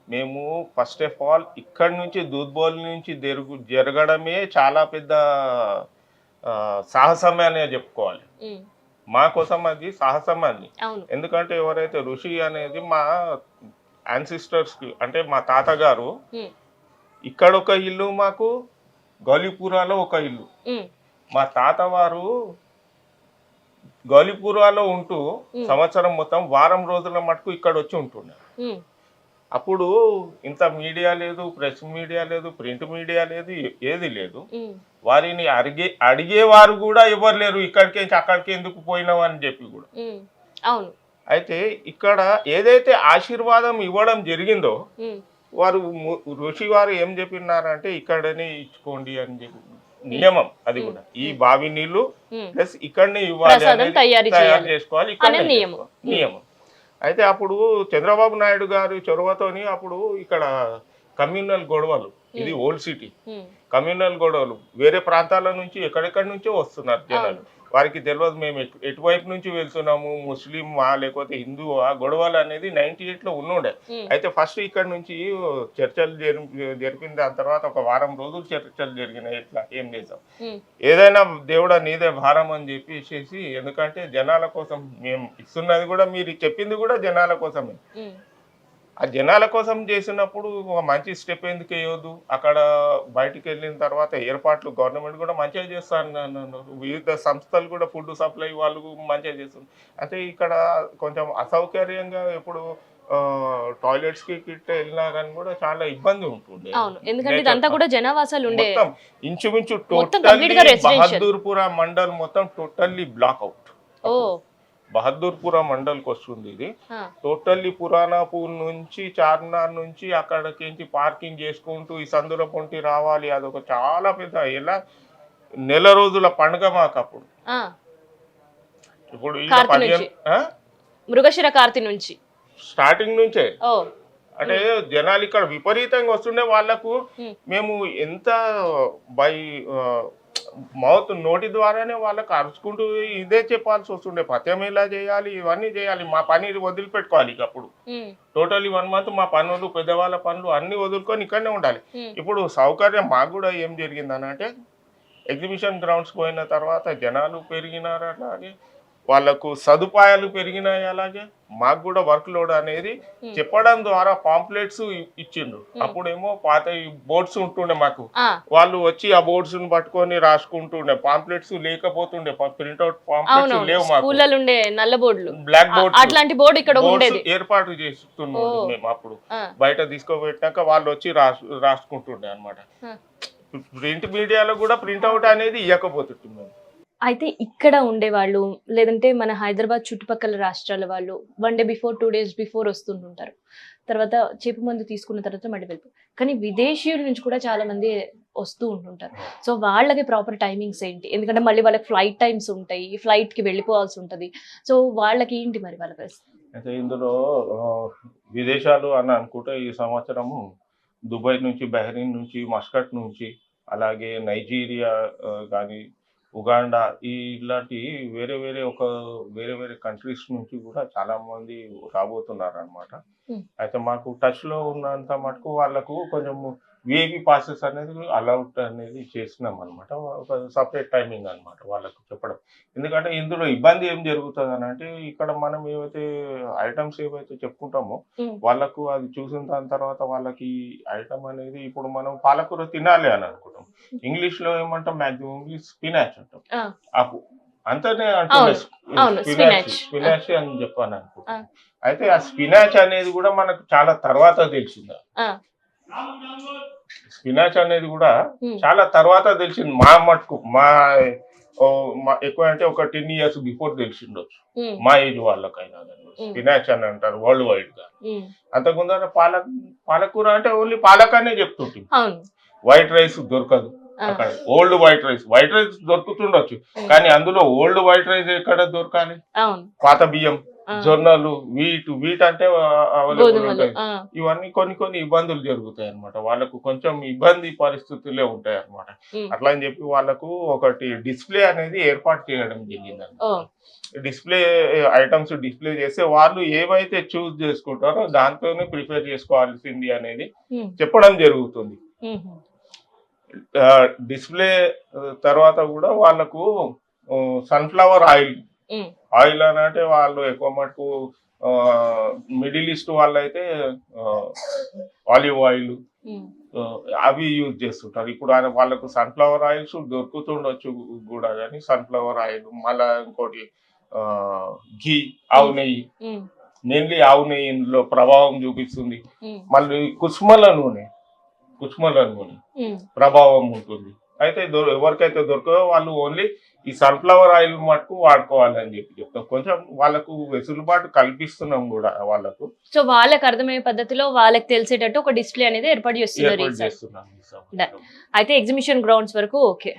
మేము ఫస్ట్ ఆఫ్ ఆల్ ఇక్కడ నుంచి దూద్బోల్ నుంచి జరగడమే చాలా పెద్ద సాహసమే అనే చెప్పుకోవాలి. మా కోసం అది సాహసం అని. ఎందుకంటే ఎవరైతే ఋషి అనేది మా యాన్సిస్టర్స్ కి, అంటే మా తాతగారు ఇక్కడ ఒక ఇల్లు, మాకు గౌలీపురాలో ఒక ఇల్లు. మా తాత వారు గౌలీపురాలో ఉంటూ సంవత్సరం మొత్తం వారం రోజుల మటుకు ఇక్కడ వచ్చి ఉంటున్నారు. అప్పుడు ఇంత మీడియా లేదు, ప్రెస్ మీడియా లేదు, ప్రింట్ మీడియా లేదు, ఏది లేదు. వారిని అడిగేవారు కూడా ఎవరు లేరు, ఇక్కడికి అక్కడికి ఎందుకు పోయినావు అని చెప్పి కూడా. అవును. అయితే ఇక్కడ ఏదైతే ఆశీర్వాదం ఇవ్వడం జరిగిందో వారు ఋషి వారు ఏం చెప్పినారంటే ఇక్కడనే ఇచ్చుకోండి అని చెప్పి నియమం. అది కూడా ఈ బావి నీళ్లు ప్లస్ ఇక్కడనే ఇవ్వాలి, తయారు చేసుకోవాలి, ఇక్కడ నియమం. అయితే అప్పుడు చంద్రబాబు నాయుడు గారు చొరవతోని అప్పుడు ఇక్కడ కమ్యూనల్ గొడవలు, ఇది ఓల్డ్ సిటీ, కమ్యూనల్ గొడవలు వేరే ప్రాంతాల నుంచి ఎక్కడెక్కడి నుంచో వస్తున్నారు జనాలు. వారికి తెలియదు మేము ఎటువైపు నుంచి వెళ్తున్నాము, ముస్లిమా లేకపోతే హిందువా, గొడవలు అనేది 98లో ఉండే. అయితే ఫస్ట్ ఇక్కడ నుంచి చర్చలు జరిపిన దాని తర్వాత ఒక వారం రోజులు చర్చలు జరిగినాయి. ఎట్లా ఏం చేద్దాం, ఏదైనా దేవుడా నీదే భారం అని చెప్పేసి, ఎందుకంటే జనాల కోసం మేము ఇస్తున్నది కూడా, మీరు చెప్పింది కూడా జనాల కోసమే. ఆ జనాల కోసం చేసినప్పుడు ఒక మంచి స్టెప్ ఎందుకు వేయొద్దు? అక్కడ బయటికి వెళ్ళిన తర్వాత ఏర్పాట్లు గవర్నమెంట్ కూడా మంచిగా చేస్తాను, వివిధ సంస్థలు కూడా ఫుడ్ సప్లై వాళ్ళు మంచిగా చేస్తుంది. అంటే ఇక్కడ కొంచెం అసౌకర్యంగా ఎప్పుడు టాయిలెట్స్ కి వెళ్ళినా కానీ కూడా చాలా ఇబ్బంది ఉంటుంది. ఎందుకంటే ఇదంతా కూడా జనావాసాలు ఉండే, ఇంచుమించు టోటల్లీ బహదూర్పుర మండల్ మొత్తం టోటల్లీ బ్లాక్ అవుట్. బహదూర్పుర మండల్కి వస్తుంది ఇది. టోటల్లీ పురాణాపూర్ నుంచి చార్మినార్ నుంచి అక్కడికి పార్కింగ్ చేసుకుంటూ ఈ సందుల పొంటి రావాలి. అదొక చాలా పెద్ద ఎలా నెల రోజుల పండుగ మాకు అప్పుడు. ఇప్పుడు మృగశిర కార్తి నుంచి స్టార్టింగ్ నుంచే అంటే జనాలు ఇక్కడ విపరీతంగా వస్తుండే. వాళ్ళకు మేము ఎంత బై మౌత్ నోటి ద్వారానే వాళ్ళకి అరుచుకుంటూ ఇదే చెప్పాల్సి వస్తుండే, పథ్యం ఎలా చేయాలి, ఇవన్నీ చేయాలి. మా పని వదిలిపెట్టుకోవాలి. అప్పుడు టోటల్లీ 1 మంత్ మా పనులు, పెద్దవాళ్ళ పనులు అన్ని వదులుకొని ఇక్కడనే ఉండాలి. ఇప్పుడు సౌకర్యం మాకు కూడా ఏం జరిగిందని అంటే, ఎగ్జిబిషన్ గ్రౌండ్స్ పోయిన తర్వాత జనాలు పెరిగినారు, అలాగే వాళ్ళకు సదుపాయాలు పెరిగినాయి. అలాగే మాకు కూడా వర్క్ లోడ్ అనేది చెప్పడం ద్వారా పాంప్లెట్స్ ఇచ్చిండ్రు. అప్పుడేమో పాత బోర్డ్స్ ఉంటుండే మాకు, వాళ్ళు వచ్చి ఆ బోర్డ్స్ ను పట్టుకొని రాసుకుంటుండే. పాంప్లెట్స్ లేకపోతుండే, ప్రింట్అవుట్ పాంప్లెట్స్ లేవు మాకు, బ్లాక్ బోర్డ్ అట్లాంటి బోర్డు ఇక్కడ ఏర్పాటు చేస్తున్నాం మేము. అప్పుడు బయట తీసుకోబెట్టాక వాళ్ళు వచ్చి రాసుకుంటుండే అనమాట. ప్రింట్ మీడియాలో కూడా ప్రింట్అవుట్ అనేది ఇవ్వకపోతుండే. అయితే ఇక్కడ ఉండేవాళ్ళు లేదంటే మన హైదరాబాద్ చుట్టుపక్కల రాష్ట్రాల వాళ్ళు 1 డే బిఫోర్ 2 డేస్ బిఫోర్ వస్తుంటుంటారు. తర్వాత చేప మందు తీసుకున్న తర్వాత మళ్ళీ వెళ్ళిపోయి, కానీ విదేశీయుల నుంచి కూడా చాలా మంది వస్తూ ఉంటుంటారు. సో వాళ్ళకి ప్రాపర్ టైమింగ్స్ ఏంటి? ఎందుకంటే మళ్ళీ వాళ్ళకి ఫ్లైట్ టైమ్స్ ఉంటాయి, ఫ్లైట్ కి వెళ్ళిపోవాల్సి ఉంటుంది. సో వాళ్ళకి ఏంటి మరి వాళ్ళ పరిస్థితి? అయితే ఇందులో విదేశాలు అని అనుకుంటే ఈ సంవత్సరము దుబాయ్ నుంచి, బహ్రెయిన్ నుంచి, మస్కట్ నుంచి, అలాగే నైజీరియా కానీ, ఉగాండా ఇలాంటి వేరే వేరే వేరే వేరే కంట్రీస్ నుంచి కూడా చాలా మంది రాబోతున్నారు అనమాట. అయితే మాకు టచ్ లో ఉన్నంత మటుకు వాళ్ళకు కొంచెం విఐపి పాసెస్ అనేది అలౌట్ అనేది చేసినాం అనమాట. ఒక సపరేట్ టైమింగ్ అనమాట వాళ్ళకు చెప్పడం. ఎందుకంటే ఇందులో ఇబ్బంది ఏం జరుగుతుంది అని అంటే, ఇక్కడ మనం ఏవైతే ఐటమ్స్ ఏవైతే చెప్పుకుంటామో వాళ్ళకు అది చూసిన దాని తర్వాత వాళ్ళకి ఐటమ్ అనేది, ఇప్పుడు మనం పాలకూర తినాలి అని అనుకుంటాం, ఇంగ్లీష్ లో ఏమంటాం, మాక్సిమం ఇంగ్లీష్ స్పినాచ్ అంటాం. ఆకు అంతనే అంటుంది స్పినాచ్ అని చెప్పాను అనుకుంటాం. అయితే ఆ స్పినాచ్ అనేది కూడా మనకు చాలా తర్వాత తెలిసిందా, స్పినాచ్ అనేది కూడా చాలా తర్వాత తెలిసింది. మా మటుకు ఎక్కువ అంటే ఒక 10 years బిఫోర్ తెలిసిండొచ్చు మా ఏజ్ వాళ్ళకైనా. స్పినాచ్ అని అంటారు వరల్డ్ వైడ్ గా. అంతకుముందు పాలకూర అంటే ఓన్లీ పాలకనే చెప్తుంటుంది. వైట్ రైస్ దొరకదు అక్కడ. ఓల్డ్ వైట్ రైస్ దొరుకుతుండొచ్చు, కానీ అందులో ఓల్డ్ వైట్ రైస్ ఎక్కడ దొరకాలి? పాత బియ్యం, జొన్నలు, వీట్ అంటే అవైలబుల్ ఉంటాయి. ఇవన్నీ కొన్ని ఇబ్బందులు జరుగుతాయి అనమాట. వాళ్ళకు కొంచెం ఇబ్బంది పరిస్థితులే ఉంటాయి అనమాట. అట్లా అని చెప్పి వాళ్ళకు ఒకటి డిస్ప్లే అనేది ఏర్పాటు చేయడం జరిగింది. డిస్ప్లే ఐటమ్స్ డిస్ప్లే చేస్తే వాళ్ళు ఏవైతే చూస్ చేసుకుంటారో దాంతోనే ప్రిపేర్ చేసుకోవాల్సింది అనేది చెప్పడం జరుగుతుంది. డిస్ప్లే తర్వాత కూడా వాళ్ళకు సన్ఫ్లవర్ ఆయిల్ అని అంటే, వాళ్ళు ఎక్కువ మటుకు మిడిల్ ఈస్ట్ వాళ్ళు అయితే ఆలివ్ ఆయిల్ అవి యూజ్ చేస్తుంటారు. ఇప్పుడు వాళ్ళకు సన్ఫ్లవర్ ఆయిల్స్ దొరుకుతుండొచ్చు కూడా, కానీ సన్ఫ్లవర్ ఆయిల్, మళ్ళా ఇంకోటి ఘీ, ఆవు నెయ్యి, మెయిన్లీ ఆవు నెయ్యిలో ప్రభావం చూపిస్తుంది. మళ్ళీ కుస్మల నూనె ప్రభావం ఉంటుంది. అయితే ఎవరికైతే దొరకదో వాళ్ళు ఓన్లీ ఈ సన్ఫ్లవర్ ఆయిల్ మటుకు వాడుకోవాలని చెప్తాం. కొంచెం వాళ్ళకు వెసులుబాటు కల్పిస్తున్నాం కూడా వాళ్ళకు. సో వాళ్ళకి అర్థమయ్యే పద్ధతిలో వాళ్ళకి తెలిసేటట్టు ఒక డిస్ప్లే అనేది ఏర్పాటు చేస్తున్నాం. అయితే ఎగ్జిబిషన్ గ్రౌండ్స్ వరకు ఓకే,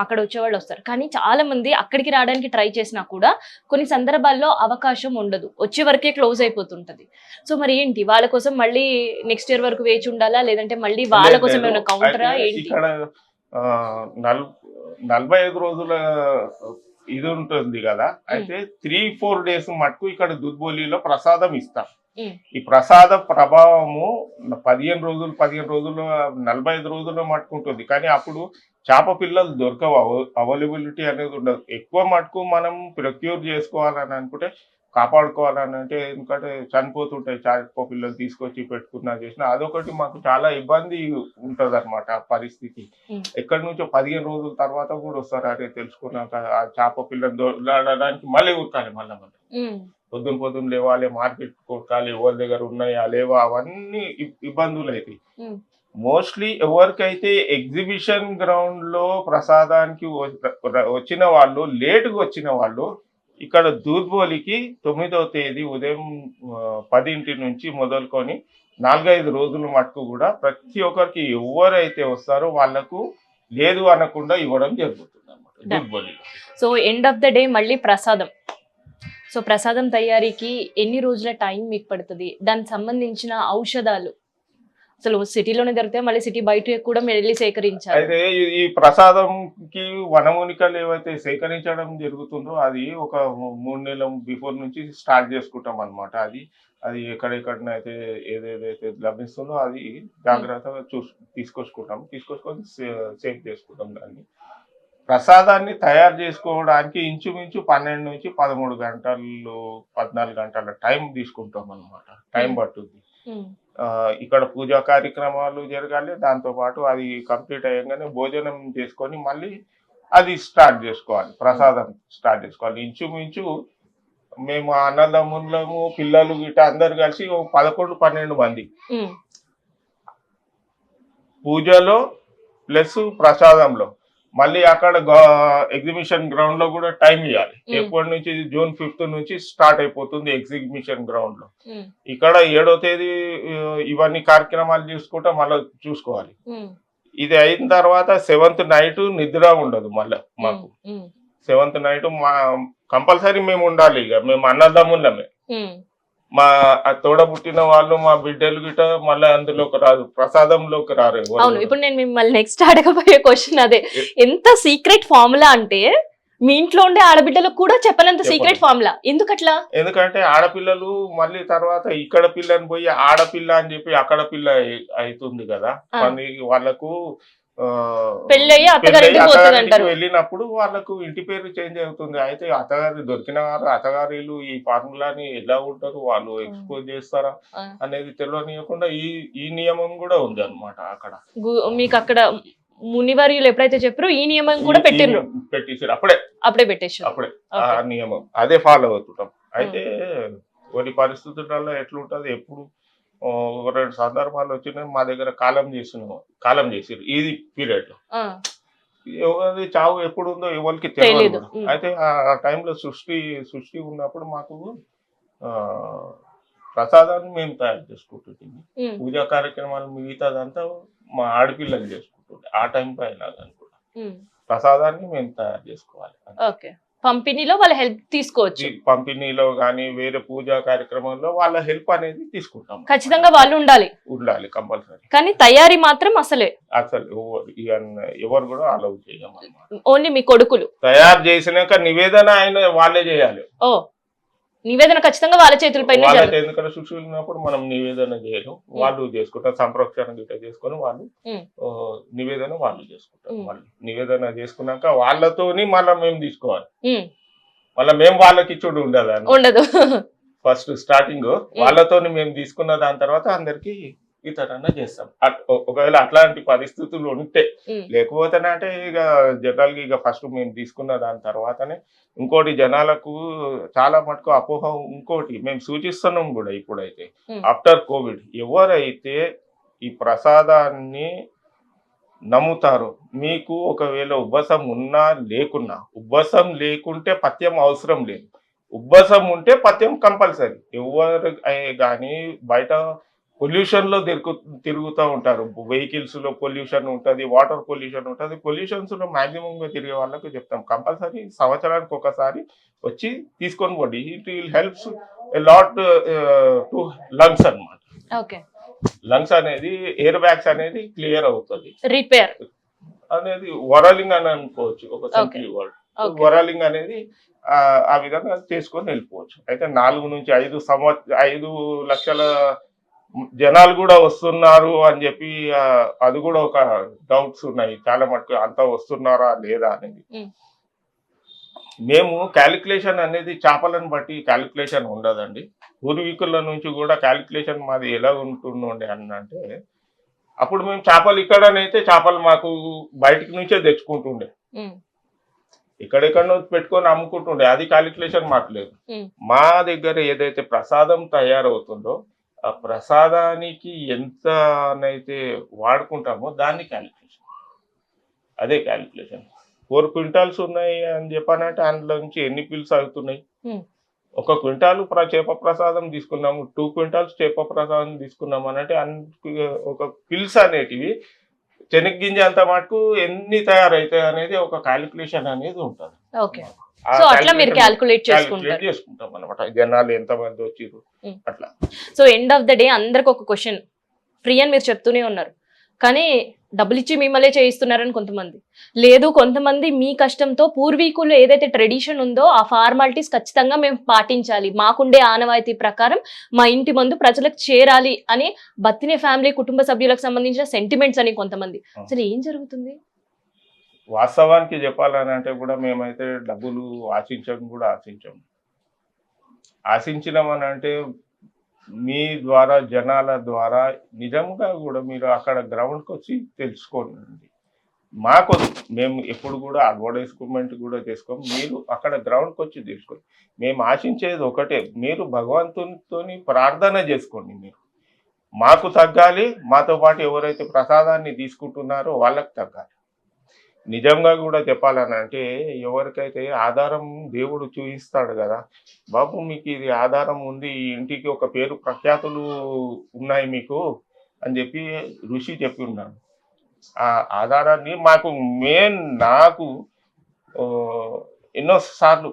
అక్కడ వచ్చేవాళ్ళు వస్తారు. కానీ చాలా మంది అక్కడికి రావడానికి ట్రై చేసినా కూడా కొన్ని సందర్భాల్లో అవకాశం ఉండదు, వచ్చే వరకే క్లోజ్ అయిపోతుంటది. సో మరి ఏంటి, వాళ్ళ కోసం మళ్ళీ నెక్స్ట్ ఇయర్ వరకు వేచి ఉండాలా, లేదంటే మళ్ళీ వాళ్ళ కోసం ఏమైనా కౌంటరా ఏంటి? 45 రోజుల ఇది ఉంటుంది కదా. అయితే 3-4 days మటుకు ఇక్కడ దుద్బోలిలో ప్రసాదం ఇస్తాం. ఈ ప్రసాద ప్రభావము 15 రోజులు 45 రోజుల్లో మటుకు ఉంటుంది. కానీ అప్పుడు చేప పిల్లలు దొరకవు, అవైలబిలిటీ అనేది ఉండదు. ఎక్కువ మటుకు మనం ప్రొక్యూర్ చేసుకోవాలని అనుకుంటే, కాపాడుకోవాలని అంటే, ఎందుకంటే చనిపోతుంటాయి చేప పిల్లలు తీసుకొచ్చి పెట్టుకున్నా చేసినా, అదొకటి మాకు చాలా ఇబ్బంది ఉంటది అనమాట పరిస్థితి. ఎక్కడి నుంచో 15 రోజుల తర్వాత కూడా వస్తారు. అదే తెలుసుకున్నాక ఆ చేప పిల్లలు దొరకడానికి మళ్ళీ ఉరకాలి, మళ్ళీ పొద్దున్న లేవాలి, మార్కెట్ కొట్టాలి, ఎవరి దగ్గర ఉన్నాయా లేవా, అవన్నీ ఇబ్బందులు అవుతాయి. మోస్ట్లీ ఎవరికైతే ఎగ్జిబిషన్ గ్రౌండ్ లో ప్రసాదానికి వచ్చిన వాళ్ళు, లేటుగా వచ్చిన వాళ్ళు, ఇక్కడ దూద్బోలికి 9వ తేదీ ఉదయం 10 నుంచి మొదలుకొని 4-5 రోజుల మటుకు కూడా ప్రతి ఒక్కరికి ఎవరైతే వస్తారో వాళ్ళకు లేదు అనకుండా ఇవ్వడం జరుగుతుంది అన్నమాట దూద్బోలిలో. So end of the day మళ్ళీ ప్రసాదం. సో ప్రసాదం తయారీకి ఎన్ని రోజుల టైం మీకు పడుతుంది? దానికి సంబంధించిన ఔషధాలు అసలు సిటీలోనే దొరుకుతాయి, మళ్ళీ సిటీ బయట కూడా మీరు వెళ్ళి సేకరించాలి. అయితే ఈ ప్రసాదంకి వనమూలికలు ఏవైతే సేకరించడం జరుగుతుందో అది ఒక 3 నెలల బిఫోర్ నుంచి స్టార్ట్ చేసుకుంటాం అనమాట. అది ఎక్కడెక్కడనైతే ఏదేదైతే లభిస్తుందో అది జాగ్రత్తగా తీసుకొచ్చుకొని సేవ్ చేసుకుంటాం. దాన్ని ప్రసాదాన్ని తయారు చేసుకోవడానికి ఇంచుమించు 12 నుంచి 13 గంటలు 14 గంటల టైం తీసుకుంటాం అనమాట. టైం పట్టుద్ది. ఇక్కడ పూజా కార్యక్రమాలు జరగాలి, దాంతో పాటు అది కంప్లీట్ అయ్యగానే భోజనం చేసుకొని మళ్ళీ అది స్టార్ట్ చేసుకోవాలి, ప్రసాదం స్టార్ట్ చేసుకోవాలి. ఇంచుమించు మేము అన్నదమ్ములము, పిల్లలు గిట్ట అందరు కలిసి 11-12 మంది పూజలో ప్లస్ ప్రసాదంలో. మళ్ళీ అక్కడ ఎగ్జిబిషన్ గ్రౌండ్ లో కూడా టైం ఇవ్వాలి. ఎప్పటి నుంచి? June 5th నుంచి స్టార్ట్ అయిపోతుంది ఎగ్జిబిషన్ గ్రౌండ్ లో. ఇక్కడ 7వ తేదీ ఇవన్నీ కార్యక్రమాలు చూసుకుంటా మళ్ళీ చూసుకోవాలి. ఇది అయిన తర్వాత 7th నైట్ నిద్ర ఉండదు మళ్ళీ మాకు. 7th నైట్ కంపల్సరీ మేము ఉండాలి. ఇక మేము అన్నదమ్ములమే, మా తోడబుట్టిన వాళ్ళు మా బిడ్డలు గిట మళ్ళీ అందులోకి రాదు, ప్రసాదంలోకి రారు ఎవరు అవును, కూడా. ఇప్పుడు నేను మిమ్మల్ని నెక్స్ట్ అడగబోయే క్వశ్చన్ అదే. ఎంత సీక్రెట్ ఫార్ములా అంటే మీ ఇంట్లో ఉండే ఆడబిడ్డలకు కూడా చెప్పనంత సీక్రెట్ ఫార్ములా, ఎందుకట్లా? ఎందుకంటే ఆడపిల్లలు మళ్ళీ తర్వాత ఇక్కడ పిల్లని పోయి ఆడపిల్ల అని చెప్పి అక్కడ పిల్ల అవుతుంది కదా, కానీ వాళ్ళకు పెళ్ళయ్యి అత్తగారింటికి పోతుంది అంటారు. వెళ్ళినప్పుడు వాళ్ళకు ఇంటి పేరు చేంజ్ అవుతుంది. అయితే అత్తగారి దొరికిన వారు అత్తగారిలు ఈ ఫార్ములాని ఎలా ఉంటారు, వాళ్ళు ఎక్స్పోజ్ చేస్తారా అనేది తెలియనియకుండా ఈ నియమం కూడా ఉంది అన్నమాట అక్కడ. మీకు అక్కడ మునివర్యులు ఎప్పుడైతే చెప్పారో ఈ నియమం కూడా పెట్టిండ్రు, పెట్టేసారు అప్పుడే పెట్టేసారు, అప్పుడే ఆ నియమం అదే ఫాలో అవుతుంటాం. అయితే కొన్ని పరిస్థితులలో ఎట్లుంటది, ఎప్పుడు ఒక 2 సందర్భాలు వచ్చినాయి మా దగ్గర కాలం చేసిరు ఇది పీరియడ్ లో. ఎవరి చావు ఎప్పుడు ఉందో ఎవరికి తెలియదు. అయితే ఆ టైంలో సృష్టి ఉన్నప్పుడు మాకు ప్రసాదాన్ని మేము తయారు చేసుకుంటుంది, పూజా కార్యక్రమాలు మిగతాదంతా మా ఆడపిల్లలు చేసుకుంటుంది. ఆ టైం పైన కూడా ప్రసాదాన్ని మేము తయారు చేసుకోవాలి. పంపిణీలో వాళ్ళ హెల్ప్ తీసుకోవచ్చు, పంపిణీలో గానీ వేరే పూజా కార్యక్రమంలో వాళ్ళ హెల్ప్ అనేది తీసుకుంటాం. ఖచ్చితంగా వాళ్ళు ఉండాలి కంపల్సరీ. కానీ తయారీ మాత్రం అసలు ఎవరు కూడా అలౌ చేయము. ఓన్లీ మీ కొడుకులు తయారు చేసినాక నివేదన ఆయన వాళ్ళే చేయాలి. నివేదన ఖచ్చితంగా వాళ్ళ చేతులపైన. ఎందుకంటే శిశువున్నప్పుడు మనం నివేదన చేయలేం, వాళ్ళు చేసుకుంటారు. సంప్రోక్షణ గిట్ట చేసుకొని వాళ్ళు నివేదన వాళ్ళు చేసుకుంటారు. వాళ్ళు నివేదన చేసుకున్నాక వాళ్ళతోని మళ్ళీ మేము తీసుకోవాలి, మళ్ళీ మేము వాళ్ళకి ఇచ్చుడు ఉండదు. ఫస్ట్ స్టార్టింగ్ వాళ్ళతోని మేము తీసుకున్న దాని తర్వాత అందరికి ఇతరన్నా చేస్తాం. ఒకవేళ అట్లాంటి పరిస్థితులు ఉంటే, లేకపోతే అంటే ఇక జనరల్ గా ఇక ఫస్ట్ మేము తీసుకున్న దాని తర్వాతనే ఇంకోటి జనాలకు చాలా మటుకు అపోహ. ఇంకోటి మేము సూచిస్తున్నాం కూడా ఇప్పుడైతే ఆఫ్టర్ కోవిడ్, ఎవరైతే ఈ ప్రసాదాన్ని నమ్ముతారో, మీకు ఒకవేళ ఉబ్బసం ఉన్నా లేకున్నా, ఉబ్బసం లేకుంటే పథ్యం అవసరం లేదు, ఉబ్బసం ఉంటే పథ్యం కంపల్సరీ. ఎవరు కానీ బయట పొల్యూషన్ లో తిరుగుతూ ఉంటారు, వెహికల్స్ లో పొల్యూషన్ ఉంటుంది, వాటర్ పొల్యూషన్ ఉంటుంది. పొల్యూషన్స్ లో మాక్సిమం గా తిరిగే వాళ్ళకి చెప్తాం కంపల్సరీ సంవత్సరానికి ఒకసారి వచ్చి తీసుకొని పోండి. It will helps lot to lungs అన్నమాట. లంగ్స్ అనేది ఎయిర్ బ్యాగ్స్ అనేది క్లియర్ అవుతుంది, రిపేర్ అనేది వరలింగ్ అని అనుకోవచ్చు. ఒక సింపుల్ వర్డ్ వరలింగ్ అనేది ఆ విధంగా చేసుకొని వెళ్ళిపోవచ్చు. అయితే 4 నుంచి 5 లక్షల జనాలు కూడా వస్తున్నారు అని చెప్పి అది కూడా ఒక డౌట్స్ ఉన్నాయి చాలా మటుకు. అంతా వస్తున్నారా లేదా అనేది మేము క్యాలిక్యులేషన్ అనేది చేపలను బట్టి క్యాలిక్యులేషన్ ఉండదండి. పూర్వీకుల నుంచి కూడా క్యాలిక్యులేషన్ మాది ఎలా ఉంటుండే అంటే, అప్పుడు మేము చేపలు ఇక్కడనైతే చేపలు మాకు బయటికి నుంచే తెచ్చుకుంటుండే, ఇక్కడెక్కడో పెట్టుకొని అమ్ముకుంటుండే. అది క్యాలిక్యులేషన్ మాకు లేదు. మా దగ్గర ఏదైతే ప్రసాదం తయారవుతుందో ఆ ప్రసాదానికి ఎంతనైతే వాడుకుంటామో దాన్ని క్యాలిక్యులేషన్, అదే క్యాలిక్యులేషన్. 4 క్వింటాల్స్ ఉన్నాయి అని చెప్పానంటే అందులో నుంచి ఎన్ని పిల్స్ అవుతున్నాయి. 1 క్వింటాలు చేప ప్రసాదం తీసుకున్నాము, 2 క్వింటాల్స్ చేప ప్రసాదం తీసుకున్నాము అనంటే ఒక పిల్స్ అనేటివి శనగ్గింజ అంత మటుకు ఎన్ని తయారైతాయి అనేది ఒక క్యాలిక్యులేషన్ అనేది ఉంటుంది. చేసుకుంటాం అనమాట, జనాలు ఎంతమంది వచ్చారు అట్లా. So end of the day అందరికి ఒక క్వశ్చన్, ఫ్రీ అని మీరు చెప్తూనే ఉన్నారు కానీ డబ్బులు ఇచ్చి మిమ్మల్ని చేయిస్తున్నారని కొంతమంది, లేదు కొంతమంది మీ కష్టంతో పూర్వీకులు ఏదైతే ట్రెడిషన్ ఉందో ఆ ఫార్మాలిటీస్ ఖచ్చితంగా మేము పాటించాలి, మాకుండే ఆనవాయితీ ప్రకారం మా ఇంటి ముందు ప్రజలకు చేరాలి అని బతినే ఫ్యామిలీ కుటుంబ సభ్యులకు సంబంధించిన సెంటిమెంట్స్ అని కొంతమంది. అసలు ఏం జరుగుతుంది? వాస్తవానికి చెప్పాలని అంటే కూడా మేమైతే డబ్బులు ఆశించినామని అంటే మీ ద్వారా జనాల ద్వారా నిజంగా కూడా మీరు అక్కడ గ్రౌండ్కి వచ్చి తెలుసుకోండి. మాకు మేము ఎప్పుడు కూడా అడ్వర్టైజ్మెంట్ కూడా చేసుకోం, మీరు అక్కడ గ్రౌండ్కి వచ్చి తెలుసుకోండి. మేము ఆశించేది ఒకటే, మీరు భగవంతునితో ప్రార్థన చేసుకోండి. మీరు మాకు తగ్గాలి, మాతో పాటు ఎవరైతే ప్రసాదాన్ని తీసుకుంటున్నారో వాళ్ళకి తగ్గాలి. నిజంగా కూడా చెప్పాలని అంటే ఎవరికైతే ఆధారం దేవుడు చూపిస్తాడు కదా, బాబు మీకు ఇది ఆధారం ఉంది, ఈ ఇంటికి ఒక పేరు ప్రఖ్యాతులు ఉన్నాయి మీకు అని చెప్పి ఋషి చెప్పి ఉన్నాడు. ఆ ఆధారాన్ని నాకు ఎన్నోసార్లు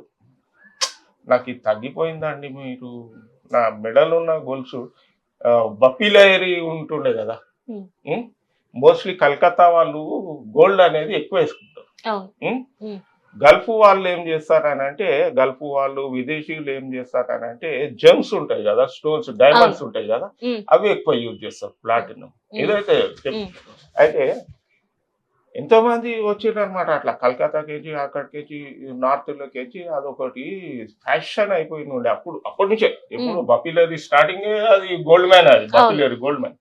నాకు ఇది తగ్గిపోయిందండి, మీరు నా మెడలో ఉన్న గొలుసు బప్పిలైరీ ఉంటుండే కదా, ఉమ్. మోస్ట్లీ కలకత్తా వాళ్ళు గోల్డ్ అనేది ఎక్కువ వేసుకుంటారు. అవును. గల్ఫ్ వాళ్ళు ఏం చేస్తారని అంటే, గల్ఫ్ వాళ్ళు విదేశీయులు ఏం చేస్తారని అంటే జెమ్స్ ఉంటాయి కదా, స్టోన్స్ డైమండ్స్ ఉంటాయి కదా, అవి ఎక్కువ యూజ్ చేస్తారు, ప్లాటినం ఏదైతే. అయితే ఎంతో మంది వచ్చిరనమాట అట్లా కలకత్తాకి, అక్కడికి, నార్త్ లోకి. అదొకటి ఫ్యాషన్ అయిపోయింది ఉండే అప్పటి నుంచే. ఎప్పుడు బపిలరీ స్టార్టింగ్ అది గోల్డ్ మ్యాన్, అది బపిలరీ గోల్డ్ మ్యాన్.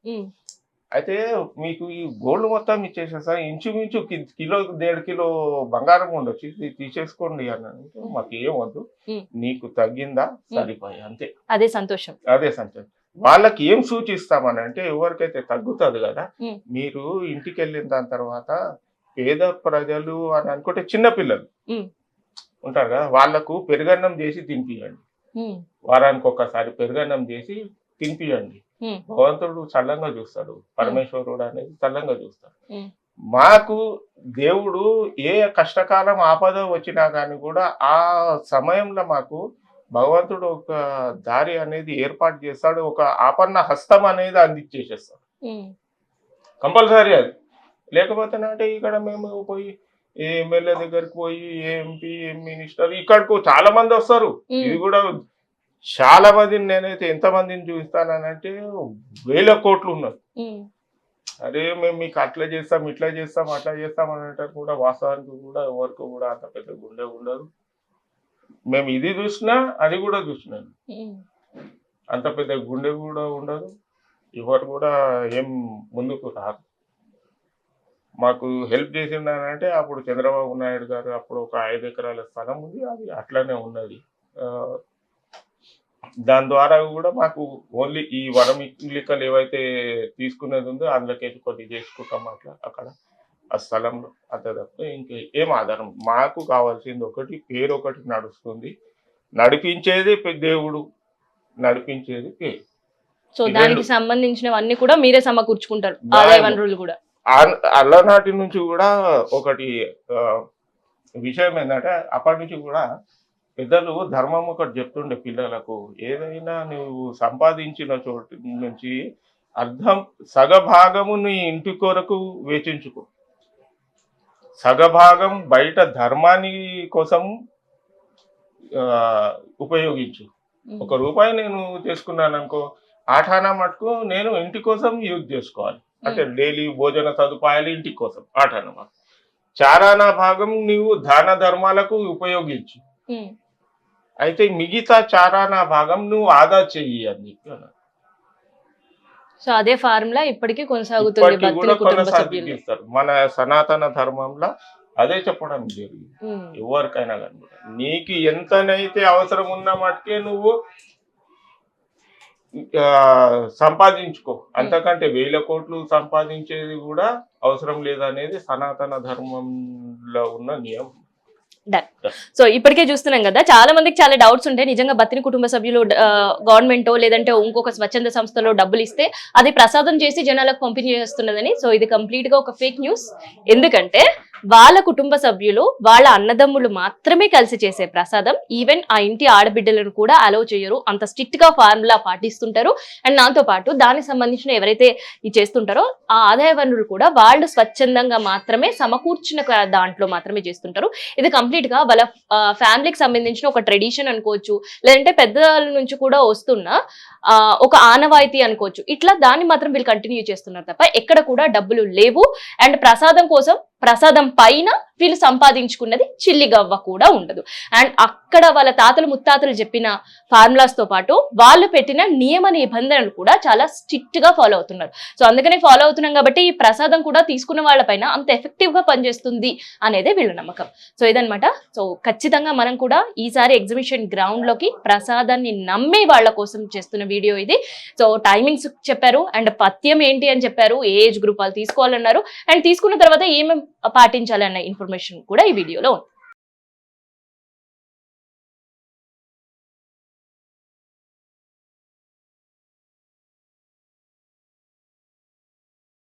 అయితే మీకు ఈ గోల్డ్ మొత్తం ఇచ్చేసేసా, ఇంచుమించు కిలో 1.5 కిలో బంగారం ఉండొచ్చు, ఇది తీసేసుకోండి అని అంటే మాకు ఏం వద్దు, నీకు తగ్గిందా సరిపోయి అంతే, అదే సంతోషం. వాళ్ళకి ఏం సూచిస్తామని అంటే, ఎవరికైతే తగ్గుతుంది కదా, మీరు ఇంటికి వెళ్ళిన దాని తర్వాత పేద ప్రజలు అని అనుకుంటే చిన్న పిల్లలు ఉంటారు కదా, వాళ్ళకు పెరుగన్నం చేసి తినిపియండి, వారానికి ఒకసారి పెరుగన్నం చేసి తినిపియండి. భగవంతుడు చల్లంగా చూస్తాడు, పరమేశ్వరుడు అనేది చల్లంగా చూస్తాడు. మాకు దేవుడు ఏ కష్టకాలం ఆపద వచ్చినా కానీ కూడా ఆ సమయంలో మాకు భగవంతుడు ఒక దారి అనేది ఏర్పాటు చేస్తాడు, ఒక ఆపన్న హస్తం అనేది అందించేసేస్తాడు కంపల్సరీ. అది లేకపోతే అంటే ఇక్కడ మేము పోయి ఏ ఎమ్మెల్యే దగ్గరికి పోయి ఎంపీ మినిస్టర్ ఇక్కడికి చాలా మంది వస్తారు, ఇది కూడా చాలా మందిని నేనైతే ఎంతమందిని చూపిస్తానంటే 1000 కోట్లు ఉన్నారు. అరే మేము మీకు అట్లా చేస్తాం, ఇట్లా చేస్తాం, అట్లా చేస్తాం అని అంటారు కూడా, వాస్తవానికి కూడా ఎవరికి కూడా అంత పెద్ద గుండె ఉండదు. మేము ఇది చూసినా అది కూడా చూసినాను, అంత పెద్ద గుండె కూడా ఉండదు, ఎవరు కూడా ఏం ముందుకు రారు. మాకు హెల్ప్ చేసిందనంటే అప్పుడు చంద్రబాబు నాయుడు గారు అప్పుడు ఒక 5 ఎకరాల స్థలం ఉంది, అది అట్లానే ఉన్నది. దాని ద్వారా కూడా మాకు ఓన్లీ ఈ వరమిలికలు ఏవైతే తీసుకునేది ఉందో అందులోకి కొద్ది చేసుకుంటాం అట్లా అక్కడ ఆ స్థలంలో. అంతే తప్ప ఇంకే ఏం ఆధారం. మాకు కావాల్సింది ఒకటి, పేరు ఒకటి నడుస్తుంది, నడిపించేది దేవుడు, నడిపించేది పేరు. సో దానికి సంబంధించినవన్నీ కూడా మీరే సమకూర్చుకుంటారు, ఆదాయ వనరులు కూడా. అల్లనాటి నుంచి కూడా ఒకటి విషయం ఏంటంటే, అప్పటి నుంచి కూడా పెద్దలు ధర్మం ఒకటి చెప్తుండే పిల్లలకు, ఏదైనా నువ్వు సంపాదించిన చోటు నుంచి సగభాగము నీ ఇంటి కొరకు వేచించుకో, సగభాగం బయట ధర్మాన్ని కోసం ఉపయోగించు. 1 రూపాయి నేను చేసుకున్నాను అనుకో, ఆఠానా మటుకు నేను ఇంటి కోసం యూజ్ చేసుకోవాలి, అంటే డైలీ భోజన సదుపాయాలు ఇంటి కోసం ఆఠానా. చారానా భాగం నీవు దాన ధర్మాలకు ఉపయోగించు, అయితే మిగతా చారానా భాగం నువ్వు ఆదా చెయ్యి అని చెప్పి. సో అదే ఫార్ములా ఇప్పటికీ కొనసాగుతుంది. మన సనాతన ధర్మంలో అదే చెప్పడం జరిగింది. ఎవరికైనా కానీ నీకు ఎంతనైతే అవసరం ఉన్న మటుకే నువ్వు సంపాదించుకో, అంతకంటే 1000 కోట్లు సంపాదించేది కూడా అవసరం లేదనేది సనాతన ధర్మంలో ఉన్న నియమం. డన్. సో ఇప్పటికే చూస్తున్నాం కదా, చాలా మందికి చాలా డౌట్స్ ఉంటాయి. నిజంగా బత్తిని కుటుంబ సభ్యులు గవర్నమెంటో లేదంటే ఇంకొక స్వచ్ఛంద సంస్థలో డబ్బులు ఇస్తే అది ప్రసాదం చేసి జనాలకు పంపిణీ చేస్తున్నదని. సో ఇది కంప్లీట్ గా ఒక ఫేక్ న్యూస్. ఎందుకంటే వాళ్ళ కుటుంబ సభ్యులు, వాళ్ళ అన్నదమ్ములు మాత్రమే కలిసి చేసే ప్రసాదం. ఈవెన్ ఆ ఇంటి ఆడబిడ్డలను కూడా అలౌ చేయరు, అంత స్ట్రిక్ట్ గా ఫార్ములా పాటిస్తుంటారు. అండ్ దాంతో పాటు దానికి సంబంధించిన ఎవరైతే ఇది చేస్తుంటారో ఆ ఆదాయ వనరులు కూడా వాళ్ళు స్వచ్ఛందంగా మాత్రమే సమకూర్చిన దాంట్లో మాత్రమే చేస్తుంటారు. ఇది కంప్లీట్ గా వాళ్ళ ఫ్యామిలీకి సంబంధించిన ఒక ట్రెడిషన్ అనుకోవచ్చు, లేదంటే పెద్దల నుంచి కూడా వస్తున్న ఒక ఆనవాయితీ అనుకోవచ్చు. ఇట్లా దాన్ని మాత్రం వీళ్ళు కంటిన్యూ చేస్తున్నారు తప్ప ఎక్కడ కూడా డబ్బులు లేవు. అండ్ ప్రసాదం కోసం, ప్రసాదం పైన వీళ్ళు సంపాదించుకున్నది చిల్లి గవ్వ కూడా ఉండదు. అండ్ అక్కడ వాళ్ళ తాతలు ముత్తాతలు చెప్పిన ఫార్ములాస్ తో పాటు వాళ్ళు పెట్టిన నియమ నిబంధనలు కూడా చాలా స్ట్రిక్ట్ గా ఫాలో అవుతున్నారు. సో అందుకనే ఫాలో అవుతున్నాం కాబట్టి ఈ ప్రసాదం కూడా తీసుకున్న వాళ్ళపైన అంత ఎఫెక్టివ్ గా పనిచేస్తుంది అనేదే వీళ్ళ నమ్మకం. సో ఇదనమాట. సో ఖచ్చితంగా మనం కూడా ఈసారి ఎగ్జిబిషన్ గ్రౌండ్ లోకి ప్రసాదాన్ని నమ్మే వాళ్ళ కోసం చేస్తున్న వీడియో ఇది. సో టైమింగ్స్ చెప్పారు, అండ్ పథ్యం ఏంటి అని చెప్పారు, ఏ ఏజ్ గ్రూప్ వాళ్ళు తీసుకోవాలన్నారు, అండ్ తీసుకున్న తర్వాత ఏమేమి పాటించాలన్న ఇన్ఫర్మేషన్ కూడా ఈ వీడియోలో ఉంది.